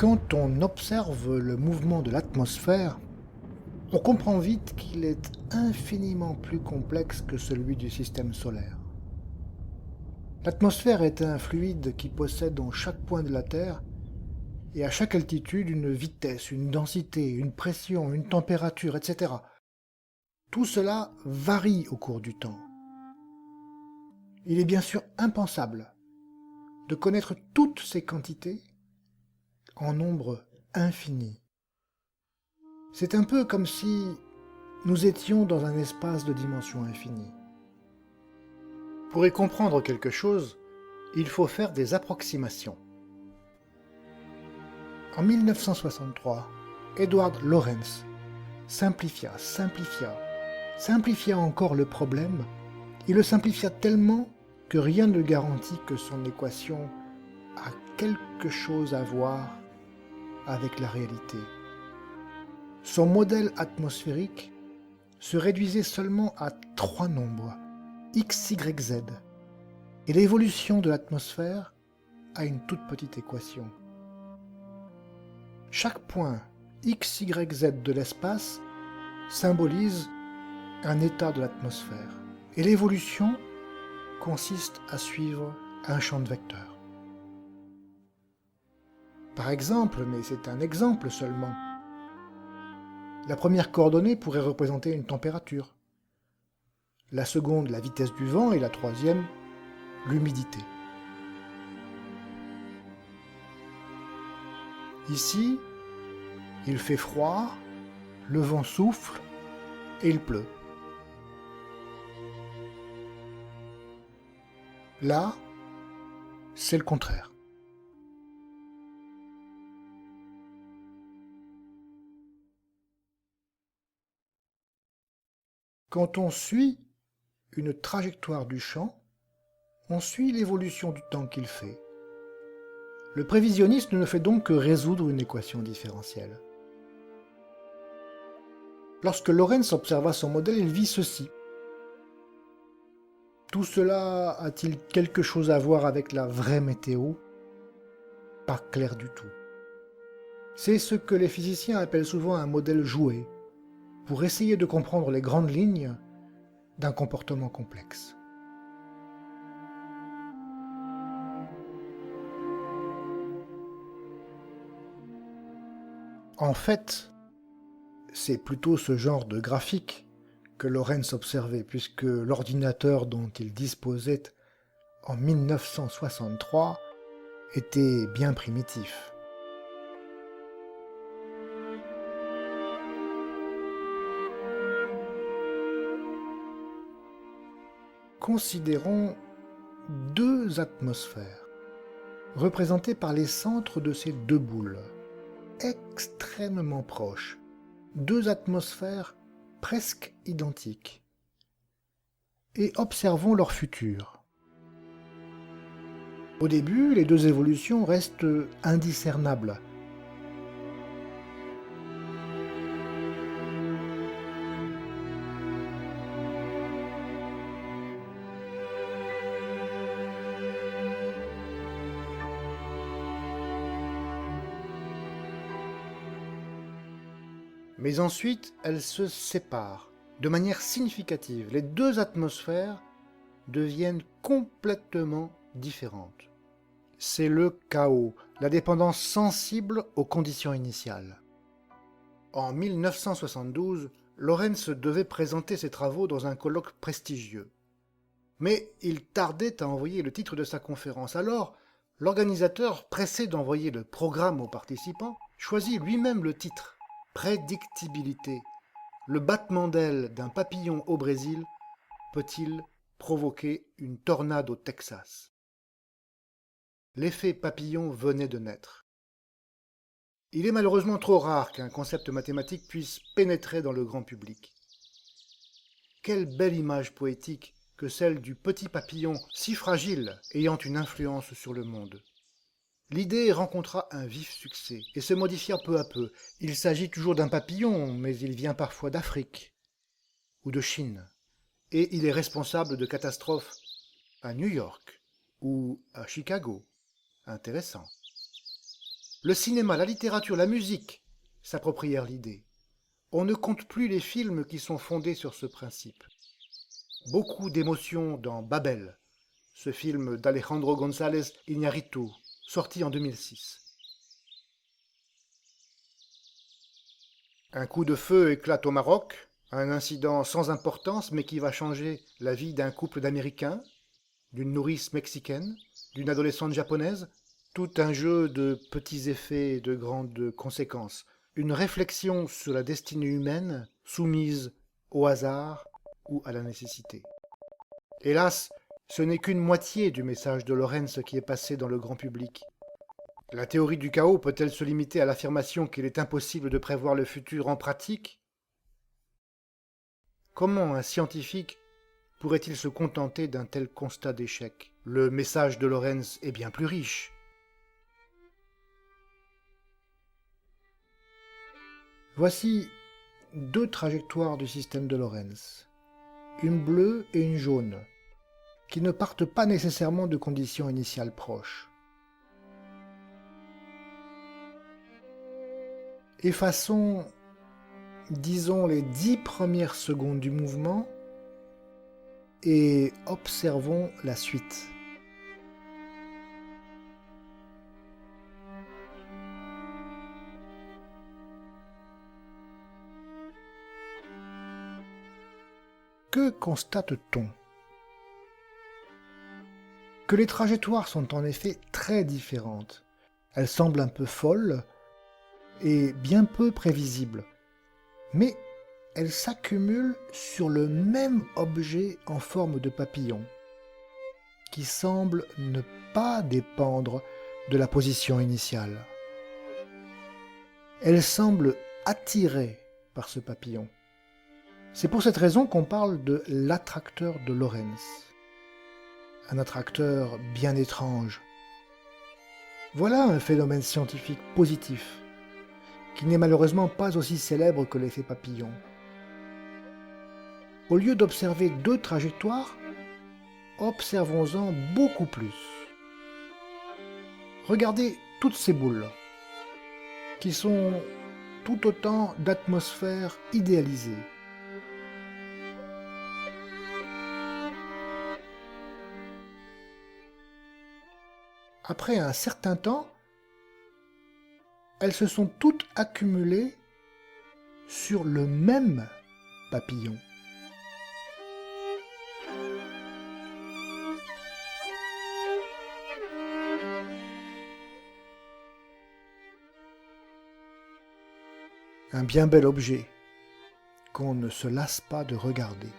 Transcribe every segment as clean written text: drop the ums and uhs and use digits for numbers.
Quand on observe le mouvement de l'atmosphère, on comprend vite qu'il est infiniment plus complexe que celui du système solaire. L'atmosphère est un fluide qui possède en chaque point de la Terre et à chaque altitude une vitesse, une densité, une pression, une température, etc. Tout cela varie au cours du temps. Il est bien sûr impensable de connaître toutes ces quantités en nombre infini. C'est un peu comme si nous étions dans un espace de dimension infinie. Pour y comprendre quelque chose, il faut faire des approximations. En 1963, Edward Lorenz simplifia encore le problème. Il le simplifia tellement que rien ne garantit que son équation a quelque chose à voir avec la réalité. Son modèle atmosphérique se réduisait seulement à 3 nombres, x, y, z, et l'évolution de l'atmosphère a une toute petite équation. Chaque point x, y, z de l'espace symbolise un état de l'atmosphère, et l'évolution consiste à suivre un champ de vecteurs. Par exemple, mais c'est un exemple seulement, la première coordonnée pourrait représenter une température, la seconde la vitesse du vent et la troisième l'humidité. Ici, il fait froid, le vent souffle et il pleut. Là, c'est le contraire. Quand on suit une trajectoire du champ, on suit l'évolution du temps qu'il fait. Le prévisionniste ne fait donc que résoudre une équation différentielle. Lorsque Lorentz observa son modèle, il vit ceci. Tout cela a-t-il quelque chose à voir avec la vraie météo? Pas clair du tout. C'est ce que les physiciens appellent souvent un modèle joué, pour essayer de comprendre les grandes lignes d'un comportement complexe. En fait, c'est plutôt ce genre de graphique que Lorentz observait, puisque l'ordinateur dont il disposait en 1963 était bien primitif. Considérons deux atmosphères, représentées par les centres de ces deux boules, extrêmement proches, deux atmosphères presque identiques, et observons leur futur. Au début, les deux évolutions restent indiscernables. Mais ensuite, elles se séparent de manière significative. Les deux atmosphères deviennent complètement différentes. C'est le chaos, la dépendance sensible aux conditions initiales. En 1972, Lorentz devait présenter ses travaux dans un colloque prestigieux. Mais il tardait à envoyer le titre de sa conférence. Alors, l'organisateur, pressé d'envoyer le programme aux participants, choisit lui-même le titre. Prédictibilité. Le battement d'ailes d'un papillon au Brésil peut-il provoquer une tornade au Texas? L'effet papillon venait de naître. Il est malheureusement trop rare qu'un concept mathématique puisse pénétrer dans le grand public. Quelle belle image poétique que celle du petit papillon si fragile ayant une influence sur le monde. L'idée rencontra un vif succès et se modifia peu à peu. Il s'agit toujours d'un papillon, mais il vient parfois d'Afrique ou de Chine. Et il est responsable de catastrophes à New York ou à Chicago. Intéressant. Le cinéma, la littérature, la musique s'approprièrent l'idée. On ne compte plus les films qui sont fondés sur ce principe. Beaucoup d'émotions dans Babel, ce film d'Alejandro González Iñárritu, sorti en 2006. Un coup de feu éclate au Maroc, un incident sans importance mais qui va changer la vie d'un couple d'Américains, d'une nourrice mexicaine, d'une adolescente japonaise, tout un jeu de petits effets et de grandes conséquences, une réflexion sur la destinée humaine soumise au hasard ou à la nécessité. Hélas, ce n'est qu'une moitié du message de Lorentz qui est passé dans le grand public. La théorie du chaos peut-elle se limiter à l'affirmation qu'il est impossible de prévoir le futur en pratique? Comment un scientifique pourrait-il se contenter d'un tel constat d'échec? Le message de Lorentz est bien plus riche. Voici deux trajectoires du système de Lorentz, une bleue et une jaune, qui ne partent pas nécessairement de conditions initiales proches. Effaçons, disons, les 10 premières secondes du mouvement et observons la suite. Que constate-t-on? Que les trajectoires sont en effet très différentes. Elles semblent un peu folles et bien peu prévisibles. Mais elles s'accumulent sur le même objet en forme de papillon, qui semble ne pas dépendre de la position initiale. Elles semblent attirées par ce papillon. C'est pour cette raison qu'on parle de l'attracteur de Lorentz. Un attracteur bien étrange. Voilà un phénomène scientifique positif, qui n'est malheureusement pas aussi célèbre que l'effet papillon. Au lieu d'observer deux trajectoires, observons-en beaucoup plus. Regardez toutes ces boules, qui sont tout autant d'atmosphères idéalisées. Après un certain temps, elles se sont toutes accumulées sur le même papillon. Un bien bel objet qu'on ne se lasse pas de regarder.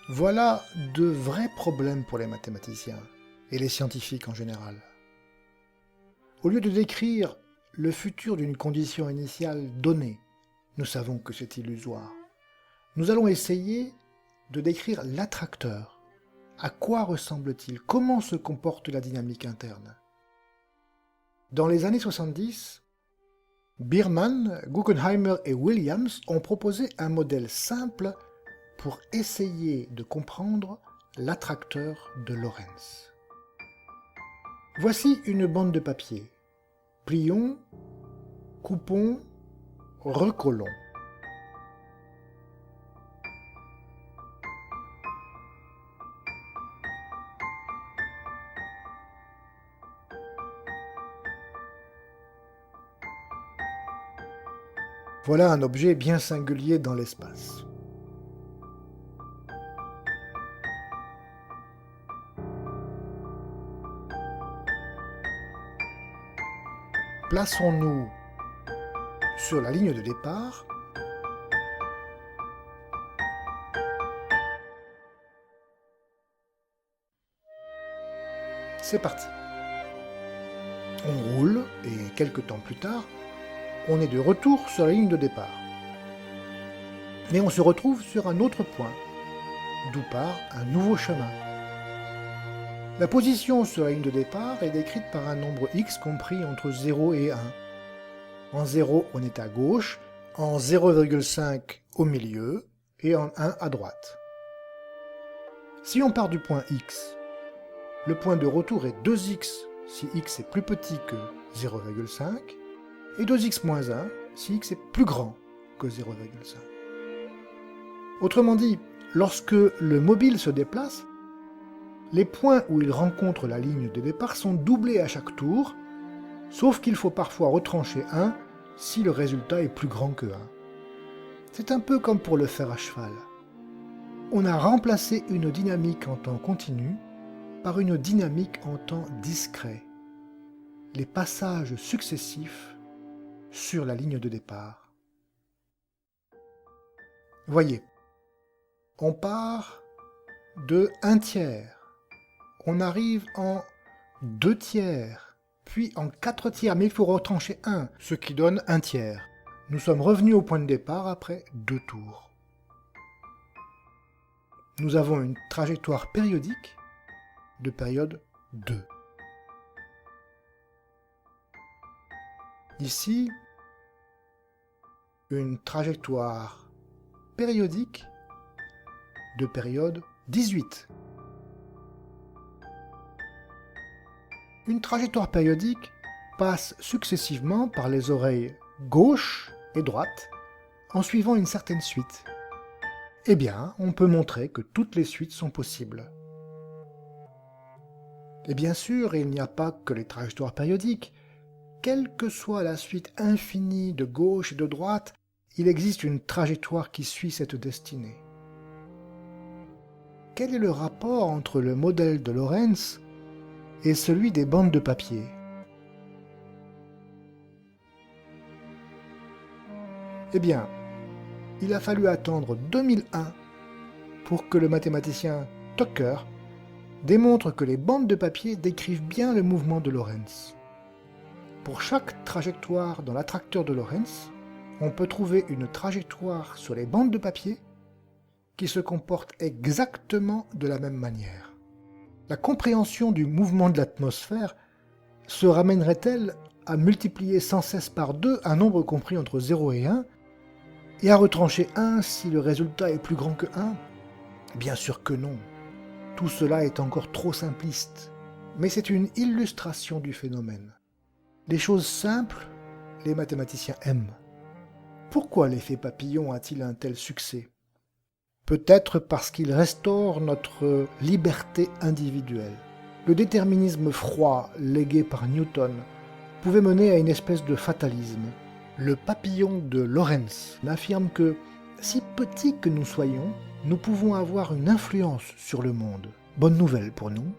Voilà de vrais problèmes pour les mathématiciens et les scientifiques en général. Au lieu de décrire le futur d'une condition initiale donnée, nous savons que c'est illusoire. Nous allons essayer de décrire l'attracteur. À quoi ressemble-t-il? Comment se comporte la dynamique interne? Dans les années 70, Biermann, Guggenheimer et Williams ont proposé un modèle simple pour essayer de comprendre l'attracteur de Lorentz. Voici une bande de papier. Plions, coupons, recollons. Voilà un objet bien singulier dans l'espace. Plaçons-nous sur la ligne de départ. C'est parti. On roule et quelques temps plus tard, on est de retour sur la ligne de départ. Mais on se retrouve sur un autre point, d'où part un nouveau chemin. La position sur la ligne de départ est décrite par un nombre x compris entre 0 et 1. En 0, on est à gauche, en 0,5 au milieu et en 1 à droite. Si on part du point x, le point de retour est 2x si x est plus petit que 0,5 et 2x moins 1 si x est plus grand que 0,5. Autrement dit, lorsque le mobile se déplace, les points où il rencontre la ligne de départ sont doublés à chaque tour, sauf qu'il faut parfois retrancher 1 si le résultat est plus grand que 1. C'est un peu comme pour le fer à cheval. On a remplacé une dynamique en temps continu par une dynamique en temps discret. Les passages successifs sur la ligne de départ. Voyez, on part de 1/3, on arrive en 2/3, puis en 4/3, mais il faut retrancher 1, ce qui donne 1/3. Nous sommes revenus au point de départ après 2 tours. Nous avons une trajectoire périodique de période 2. Ici, une trajectoire périodique de période 18. Une trajectoire périodique passe successivement par les oreilles gauche et droite en suivant une certaine suite. Eh bien, on peut montrer que toutes les suites sont possibles. Et bien sûr, il n'y a pas que les trajectoires périodiques. Quelle que soit la suite infinie de gauche et de droite, il existe une trajectoire qui suit cette destinée. Quel est le rapport entre le modèle de Lorentz et celui des bandes de papier? Eh bien, il a fallu attendre 2001 pour que le mathématicien Tucker démontre que les bandes de papier décrivent bien le mouvement de Lorentz. Pour chaque trajectoire dans l'attracteur de Lorentz, on peut trouver une trajectoire sur les bandes de papier qui se comporte exactement de la même manière. La compréhension du mouvement de l'atmosphère se ramènerait-elle à multiplier sans cesse par 2 un nombre compris entre 0 et 1 et à retrancher 1 si le résultat est plus grand que 1? Bien sûr que non. Tout cela est encore trop simpliste, mais c'est une illustration du phénomène. Les choses simples, les mathématiciens aiment. Pourquoi l'effet papillon a-t-il un tel succès? Peut-être parce qu'il restaure notre liberté individuelle. Le déterminisme froid légué par Newton pouvait mener à une espèce de fatalisme. Le papillon de Lorentz affirme que, si petits que nous soyons, nous pouvons avoir une influence sur le monde. Bonne nouvelle pour nous.